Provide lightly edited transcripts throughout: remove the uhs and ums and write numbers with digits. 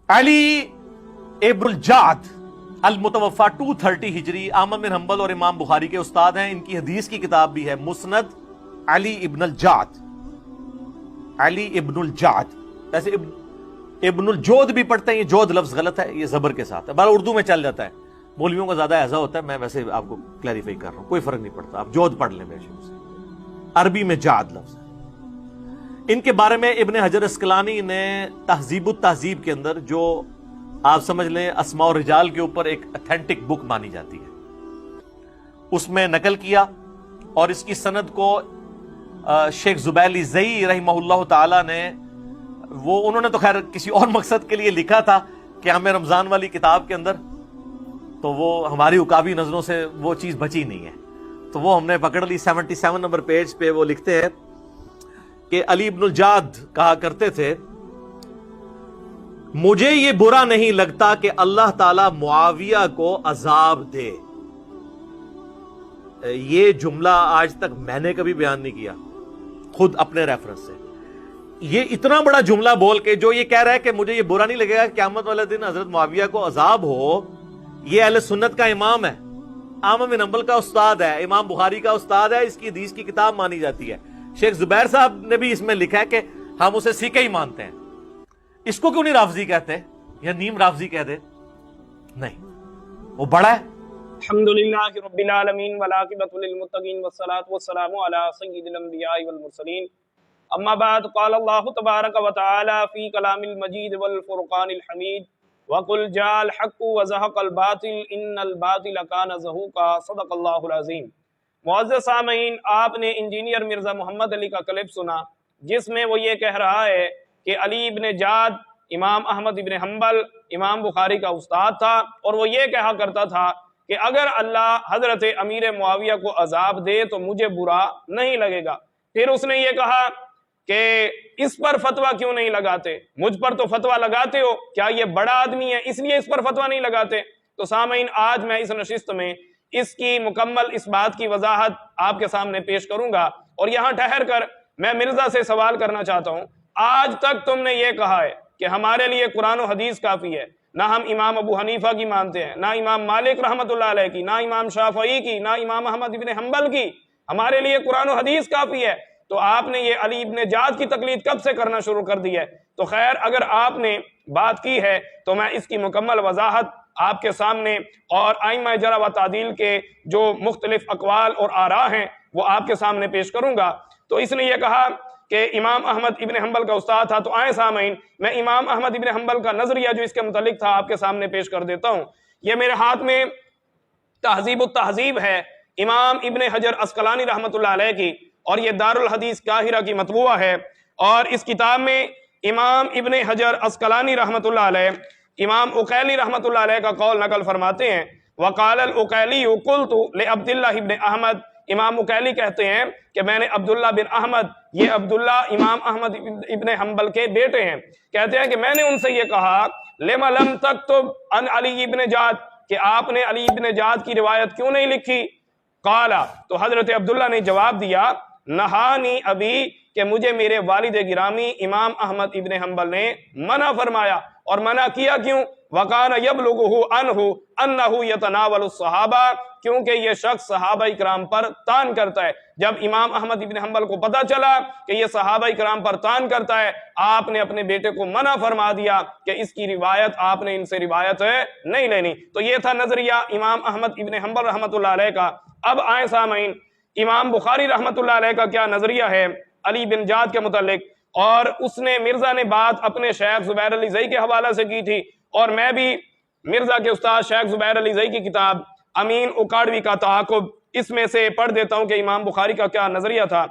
علی ابن الجعد المتوفا 230 ہجری احمد بن حنبل اور امام بخاری کے استاد ہیں. ان کی حدیث کی کتاب بھی ہے مسند علی ابن الجعد. علی ابن الجعد ایسے ابن الجود بھی پڑھتے ہیں. یہ جود لفظ غلط ہے, یہ زبر کے ساتھ ہے. بہرحال اردو میں چل جاتا ہے, مولویوں کا زیادہ ایسا ہوتا ہے. میں ویسے آپ کو کلیریفائی کر رہا ہوں, کوئی فرق نہیں پڑتا, آپ جود پڑھ لیں میرے شروع سے. عربی میں جعد لفظ ہے. ان کے بارے میں ابن حجر اسقلانی نے تہذیب التہذیب کے اندر, جو آپ سمجھ لیں اسماء الرجال کے اوپر ایک اتھینٹک بک مانی جاتی ہے, اس میں نقل کیا. اور اس کی سند کو شیخ زبیلی زئی رحمہ اللہ تعالی نے, انہوں نے تو خیر کسی اور مقصد کے لیے لکھا تھا کہ ہمیں رمضان والی کتاب کے اندر, تو وہ ہماری عقابی نظروں سے وہ چیز بچی نہیں ہے, تو وہ ہم نے پکڑ لی. 77 نمبر پیج پہ وہ لکھتے ہیں کہ علی ابن الجعد کہا کرتے تھے, مجھے یہ برا نہیں لگتا کہ اللہ تعالی معاویہ کو عذاب دے. یہ جملہ آج تک میں نے کبھی بیان نہیں کیا خود اپنے ریفرنس سے. یہ اتنا بڑا جملہ بول کے جو یہ کہہ رہا ہے کہ مجھے یہ برا نہیں لگے گا کہ قیامت والے دن حضرت معاویہ کو عذاب ہو. یہ اہل سنت کا امام ہے, احمد بن حنبل کا استاد ہے, امام بخاری کا استاد ہے, اس کی حدیث کی کتاب مانی جاتی ہے. شیخ زبیر صاحب نے بھی اس میں لکھا ہے کہ ہم اسے سیکھے ہی مانتے ہیں. اس کو کیوں نہیں رافضی کہتے یا نیم رافضی کہہ دے؟ نہیں, وہ بڑا ہے. الحمدللہ رب العالمین والعاقبۃ للمتقین والصلاۃ والسلام علی سید الانبیاء والمرسلین. اما بعد قال اللہ تبارک و تعالی فی کلام المجید والفرقان الحمید وقل جاء الحق وزهق الباطل ان الباطل کان زہوقا. صدق اللہ العظیم. معزز سامعین, آپ نے انجینئر مرزا محمد علی کا کلپ سنا جس میں وہ یہ کہہ رہا ہے کہ علی ابن جعد امام احمد ابن حنبل امام بخاری کا استاد تھا, اور وہ یہ کہا کرتا تھا کہ اگر اللہ حضرت امیر معاویہ کو عذاب دے تو مجھے برا نہیں لگے گا. پھر اس نے یہ کہا کہ اس پر فتویٰ کیوں نہیں لگاتے, مجھ پر تو فتویٰ لگاتے ہو, کیا یہ بڑا آدمی ہے اس لیے اس پر فتویٰ نہیں لگاتے؟ تو سامعین, آج میں اس نشست میں اس کی مکمل اس بات کی وضاحت آپ کے سامنے پیش کروں گا. اور یہاں ٹھہر کر میں مرزا سے سوال کرنا چاہتا ہوں, آج تک تم نے یہ کہا ہے کہ ہمارے لیے قرآن و حدیث کافی ہے, نہ ہم امام ابو حنیفہ کی مانتے ہیں, نہ امام مالک رحمۃ اللہ علیہ کی, نہ امام شافعی کی, نہ امام احمد ابن حنبل کی, ہمارے لیے قرآن و حدیث کافی ہے, تو آپ نے یہ علی ابن جعد کی تقلید کب سے کرنا شروع کر دی ہے؟ تو خیر, اگر آپ نے بات کی ہے تو میں اس کی مکمل وضاحت آپ کے سامنے اور ائمہ جرح و تعدیل کے جو مختلف اقوال اور آراء ہیں وہ آپ کے سامنے پیش کروں گا. تو اس نے یہ کہا کہ امام احمد ابن حنبل کا استاد تھا, تو آئیں سامعین میں امام احمد ابن حنبل کا نظریہ جو اس کے متعلق تھا آپ کے سامنے پیش کر دیتا ہوں. یہ میرے ہاتھ میں تہذیب التہذیب ہے امام ابن حجر اسقلانی رحمۃ اللہ علیہ کی, اور یہ دار الحدیث قاہرہ کی مطبوعہ ہے. اور اس کتاب میں امام ابن حجر اسقلانی رحمۃ اللہ علیہ امام عقیلی رحمۃ اللہ علیہ کا قول نقل فرماتے ہیں. وقال العقیلی قلت لعبداللہ ابن احمد, امام عقیلی کہتے ہیں کہ میں نے عبداللہ بن احمد, یہ عبداللہ امام احمد ابن حنبل کے بیٹے ہیں, کہتے ہیں کہ میں نے ان سے یہ کہا لما لم تکتب عن علی ابن جعد, کہ آپ نے علی ابن جعد کی روایت کیوں نہیں لکھی؟ قالا, تو حضرت عبداللہ نے جواب دیا نہانی ابی, کہ مجھے میرے والد گرامی امام احمد ابن حنبل نے منع فرمایا. اور منع کیا کیوں؟ وَقَانَ يَبْلُغُهُ عَنْهُ أَنَّهُ يَتَنَاوَلُ الصَّحَابَةَ, کیونکہ یہ شخص صحابہ اکرام پر تان کرتا ہے. جب امام احمد ابن حنبل کو پتا چلا کہ یہ صحابہ اکرام پر تان کرتا ہے, آپ نے اپنے بیٹے کو منع فرما دیا کہ اس کی روایت آپ نے ان سے روایت نہیں لینی. تو یہ تھا نظریہ امام احمد ابن حنبل رحمۃ اللہ علیہ کا. اب آئیں سامعین, امام بخاری رحمۃ اللہ علیہ کا کیا نظریہ ہے علی بن جعد کے متعلق. اور اس نے مرزا نے بات اپنے شیخ زبیر علی زئی کے حوالہ سے کی تھی, اور میں بھی مرزا کے استاد شیخ زبیر علی زئی کی کتاب امین اکاڑوی کا تعاقب اس میں سے پڑھ دیتا ہوں کہ امام بخاری کا کیا نظریہ تھا.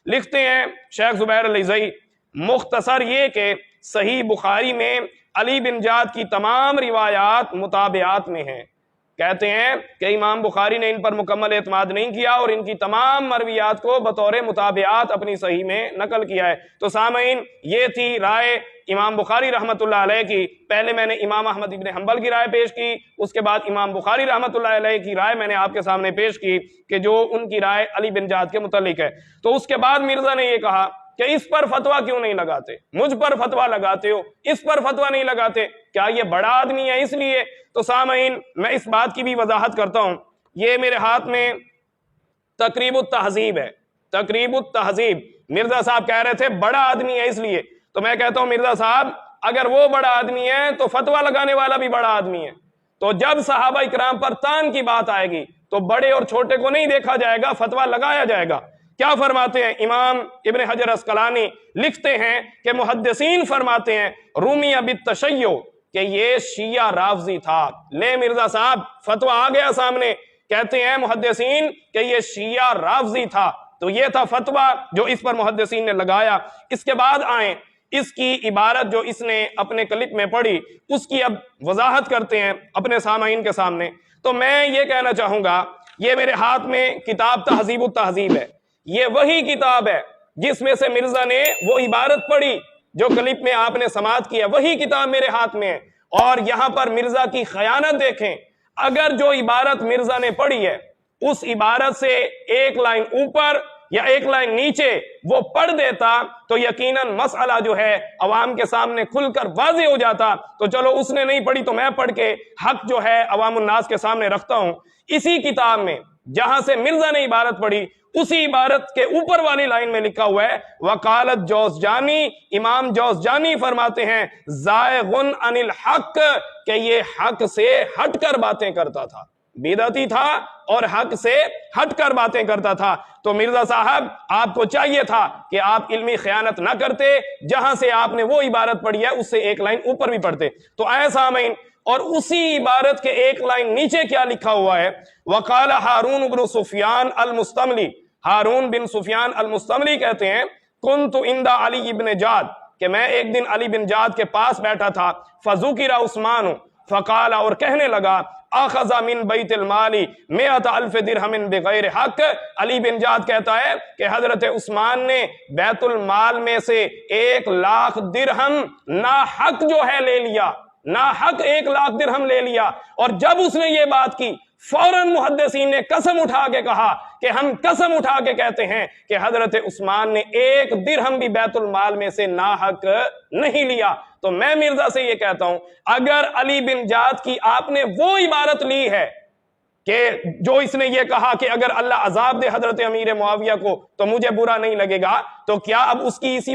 لکھتے ہیں شیخ زبیر علی زئی, مختصر یہ کہ صحیح بخاری میں علی بن جعد کی تمام روایات متابعات میں ہیں. کہتے ہیں کہ امام بخاری نے ان پر مکمل اعتماد نہیں کیا اور ان کی تمام مرویات کو بطور متابعات اپنی صحیح میں نقل کیا ہے. تو سامعین, یہ تھی رائے امام بخاری رحمۃ اللہ علیہ کی. پہلے میں نے امام احمد ابن حنبل کی رائے پیش کی, اس کے بعد امام بخاری رحمۃ اللہ علیہ کی رائے میں نے آپ کے سامنے پیش کی کہ جو ان کی رائے علی بن جعد کے متعلق ہے. تو اس کے بعد مرزا نے یہ کہا کہ اس پر فتوا کیوں نہیں لگاتے، مجھ پر فتوا لگاتے ہو، اس پر فتوا نہیں لگاتے، کیا یہ بڑا آدمی ہے اس لیے؟ تو سامعین میں اس بات کی بھی وضاحت کرتا ہوں، یہ میرے ہاتھ میں تقریب التہذیب ہے، تقریب التہذیب، مرزا صاحب کہہ رہے تھے بڑا آدمی ہے اس لیے، تو میں کہتا ہوں مرزا صاحب اگر وہ بڑا آدمی ہے تو فتوا لگانے والا بھی بڑا آدمی ہے، تو جب صحابہ اکرام پر تان کی بات آئے گی تو بڑے اور چھوٹے کو نہیں دیکھا جائے گا، فتوا لگایا جائے گا۔ کیا فرماتے ہیں امام ابن حجر عسقلانی لکھتے ہیں کہ محدثین فرماتے ہیں رومی بالتشیع کہ یہ شیعہ رافضی تھا۔ لے مرزا صاحب فتوا آ گیا سامنے، کہتے ہیں محدثین کہ یہ شیعہ رافضی تھا، تو یہ تھا فتوا جو اس پر محدثین نے لگایا۔ اس کے بعد آئیں، اس کی عبارت جو اس نے اپنے کلپ میں پڑھی اس کی اب وضاحت کرتے ہیں اپنے سامعین کے سامنے۔ تو میں یہ کہنا چاہوں گا، یہ میرے ہاتھ میں کتاب تہذیب التہذیب ہے، یہ وہی کتاب ہے جس میں سے مرزا نے وہ عبارت پڑھی جو کلپ میں آپ نے سماعت کیا، وہی کتاب میرے ہاتھ میں ہے، اور یہاں پر مرزا کی خیانت دیکھیں۔ اگر جو عبارت مرزا نے پڑھی ہے اس عبارت سے ایک لائن اوپر یا ایک لائن نیچے وہ پڑھ دیتا تو یقیناً مسئلہ جو ہے عوام کے سامنے کھل کر واضح ہو جاتا۔ تو چلو اس نے نہیں پڑھی تو میں پڑھ کے حق جو ہے عوام الناس کے سامنے رکھتا ہوں۔ اسی کتاب میں جہاں سے مرزا نے عبارت پڑھی اسی عبارت کے اوپر والی لائن میں لکھا ہوا ہے وکالت جوزجانی، امام جوزجانی فرماتے ہیں زائغن عن الحق کہ یہ حق سے ہٹ کر باتیں کرتا تھا، بدعتی تھا اور حق سے ہٹ کر باتیں کرتا تھا۔ تو مرزا صاحب آپ کو چاہیے تھا کہ آپ علمی خیانت نہ کرتے، جہاں سے آپ نے وہ عبارت پڑھی ہے اس سے ایک لائن اوپر بھی پڑھتے۔ تو اے سامعین، اور اسی عبارت کے ایک لائن نیچے کیا لکھا ہوا ہے وقال ہارون بن سفیان المستملی، ہارون بن سفیان المستملی کہتے ہیں کنت عند علی بن جاد کہ میں ایک دن علی بن جاد کے پاس بیٹھا تھا، فذکر عثمان فقال اور کہنے لگا اخذ من بیت المال 100,000 درہم بغیر حق، علی بن جاد کہتا ہے کہ حضرت عثمان نے بیت المال میں سے 1,00,000 درہم ناحق جو ہے لے لیا، ناحق 1,00,000 درہم لے لیا۔ اور جب اس نے یہ بات کی فوراً محدثین نے قسم اٹھا کے کہا کہ ہم قسم اٹھا کے کہتے ہیں کہ حضرت عثمان نے 1 درہم بھی بیت المال میں سے ناحق نہیں لیا۔ تو میں مرزا سے یہ کہتا ہوں اگر علی بن جاد کی آپ نے وہ عبارت لی ہے کہ جو اس نے یہ کہا کہ اگر اللہ عذاب دے حضرت امیر معاویہ کو تو مجھے برا نہیں لگے گا، تو کیا اب اس کی اس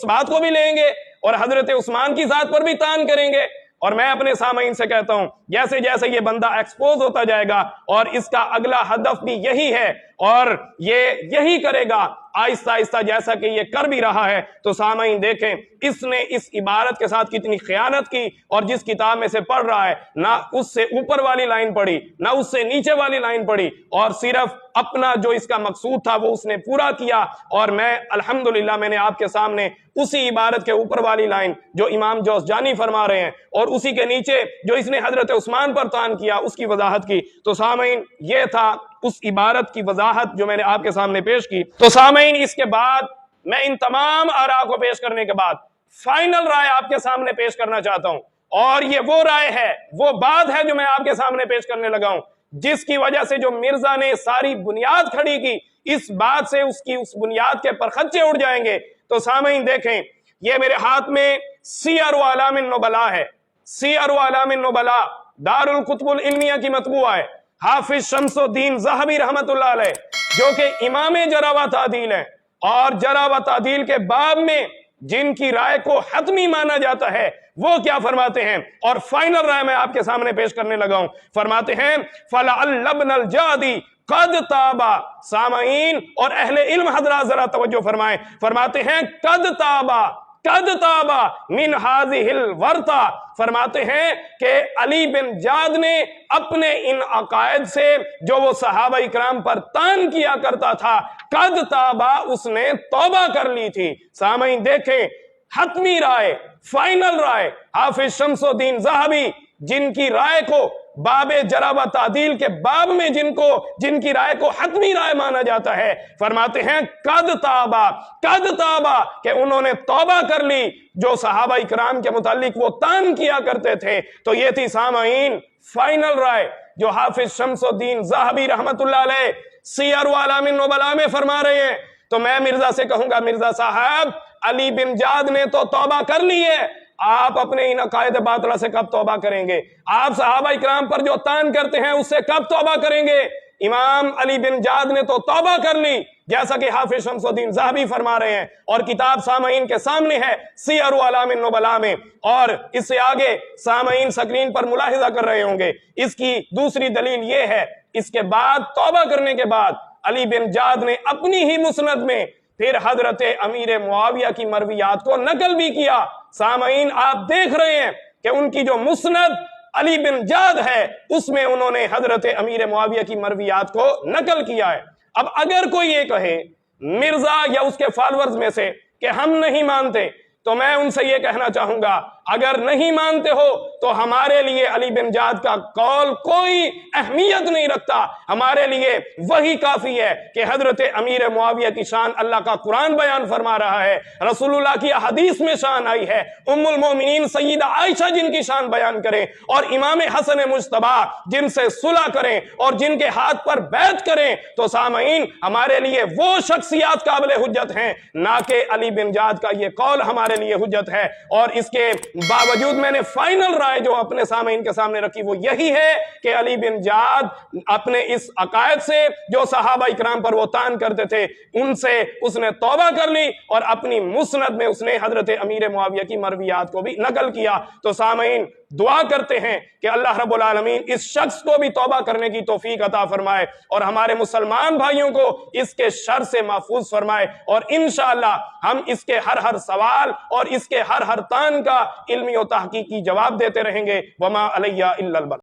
بات کو بھی لیں گے اور حضرت عثمان کی ذات پر بھی تان کریں گے؟ اور میں اپنے سامعین سے کہتا ہوں جیسے جیسے یہ بندہ ایکسپوز ہوتا جائے گا اور اس کا اگلا ہدف بھی یہی ہے اور یہ یہی کرے گا آہستہ آہستہ جیسا کہ یہ کر بھی رہا ہے، تو سامعین دیکھیں اس نے اس عبارت کے ساتھ کتنی خیانت کی، اور جس کتاب میں سے پڑھ رہا ہے نہ اس سے اوپر والی لائن پڑھی نہ اس سے نیچے والی لائن پڑھی، اور صرف اپنا جو اس کا مقصود تھا وہ اس نے پورا کیا۔ اور میں الحمدللہ میں نے آپ کے سامنے اسی عبارت کے اوپر والی لائن جو امام جوزجانی فرما رہے ہیں اور اسی کے نیچے جو اس نے حضرت عثمان پر تان کیا اس کی وضاحت کی۔ تو سامعین یہ تھا اس عبارت کی وضاحت جو میں نے آپ کے سامنے پیش کی۔ تو سامعین اس کے بعد میں ان تمام آراء کو پیش کرنے کے بعد فائنل رائے آپ کے سامنے پیش کرنا چاہتا ہوں، اور یہ وہ رائے ہے، وہ بات ہے جو میں آپ کے سامنے پیش کرنے لگا ہوں، جس کی وجہ سے جو مرزا نے ساری بنیاد کھڑی کی اس بات سے اس بنیاد کے پرخچے اڑ جائیں گے۔ تو سامعین دیکھیں یہ میرے ہاتھ میں سیر و اعلام النبلاء ہے، سیر و اعلام النبلاء دار الکتب العلمیہ کی مطبوعہ ہے، حافظ شمس الدین ذہبی رحمت اللہ علیہ جو کہ امام جرح و تعدیل ہیں، اور جرح و تعدیل کے باب میں جن کی رائے کو حتمی مانا جاتا ہے وہ کیا فرماتے ہیں، اور فائنل رائے میں آپ کے سامنے پیش کرنے لگا ہوں۔ فرماتے ہیں فَلَعَلَّ ابْنَ الْجَادِ قد تابا، سامعین اور اہل علم حضرات ذرا توجہ فرمائیں، فرماتے ہیں قد تابا من هذه الورطہ، فرماتے ہیں کہ علی بن جاد نے اپنے ان عقائد سے جو وہ صحابہ اکرام پر تان کیا کرتا تھا قد تابا، اس نے توبہ کر لی تھی۔ سامعین دیکھیں حتمی رائے، فائنل رائے حافظ شمس الدین ذہبی جن کی رائے کو باب جرح و تعدیل کے باب میں جن کی رائے کو حتمی رائے مانا جاتا ہے، فرماتے ہیں قد تابا کہ انہوں نے توبہ کر لی جو صحابہ اکرام کے متعلق وہ تان کیا کرتے تھے۔ تو یہ تھی سامعین فائنل رائے جو حافظ شمس الدین ذہبی رحمت اللہ علیہ سیر و اعلام النبلاء میں فرما رہے ہیں۔ تو میں مرزا سے کہوں گا مرزا صاحب علی بن جاد نے تو توبہ کر لی ہے، آپ اپنے ان عقائد باطلہ سے کب توبہ کریں گے؟ آپ صحابہ اکرام پر جو تان کرتے ہیں اس سے کب توبہ کریں گے؟ امام علی بن جاد نے تو توبہ کر لی، جیسا کہ حافظ شمس الدین ذہبی فرما رہے ہیں، اور کتاب سامعین کے سامنے ہے سیر اعلام النبلاء میں، اور اس سے آگے سامعین سکرین پر ملاحظہ کر رہے ہوں گے۔ اس کی دوسری دلیل یہ ہے، اس کے بعد توبہ کرنے کے بعد علی بن جاد نے اپنی ہی مسند میں پھر حضرت امیر معاویہ کی مرویات کو نقل بھی کیا۔ سامعین آپ دیکھ رہے ہیں کہ ان کی جو مسند علی بن جاد ہے اس میں انہوں نے حضرت امیر معاویہ کی مرویات کو نقل کیا ہے۔ اب اگر کوئی یہ کہے مرزا یا اس کے فالورز میں سے کہ ہم نہیں مانتے، تو میں ان سے یہ کہنا چاہوں گا اگر نہیں مانتے ہو تو ہمارے لیے علی بن جاد کا قول کوئی اہمیت نہیں رکھتا، ہمارے لیے وہی کافی ہے کہ حضرت امیر معاویہ کی شان اللہ کا قرآن بیان فرما رہا ہے، رسول اللہ کی حدیث میں شان آئی ہے، ام المومنین سیدہ عائشہ جن کی شان بیان کریں، اور امام حسن مجتبی جن سے صلح کریں اور جن کے ہاتھ پر بیعت کریں، تو سامعین ہمارے لیے وہ شخصیات قابل حجت ہیں، نہ کہ علی بن جاد کا یہ قول ہمارے لیے حجت ہے۔ اور اس کے باوجود میں نے فائنل رائے جو اپنے سامعین کے سامنے رکھی وہ یہی ہے کہ علی بن جاد اپنے اس عقائد سے جو صحابہ اکرام پر وہ تان کرتے تھے ان سے اس نے توبہ کر لی، اور اپنی مسند میں اس نے حضرت امیر معاویہ کی مرویات کو بھی نقل کیا۔ تو سامعین دعا کرتے ہیں کہ اللہ رب العالمین اس شخص کو بھی توبہ کرنے کی توفیق عطا فرمائے، اور ہمارے مسلمان بھائیوں کو اس کے شر سے محفوظ فرمائے، اور انشاءاللہ ہم اس کے ہر سوال اور اس کے ہر تان کا علمی و تحقیقی جواب دیتے رہیں گے۔ وما علیہ الا البلاغ۔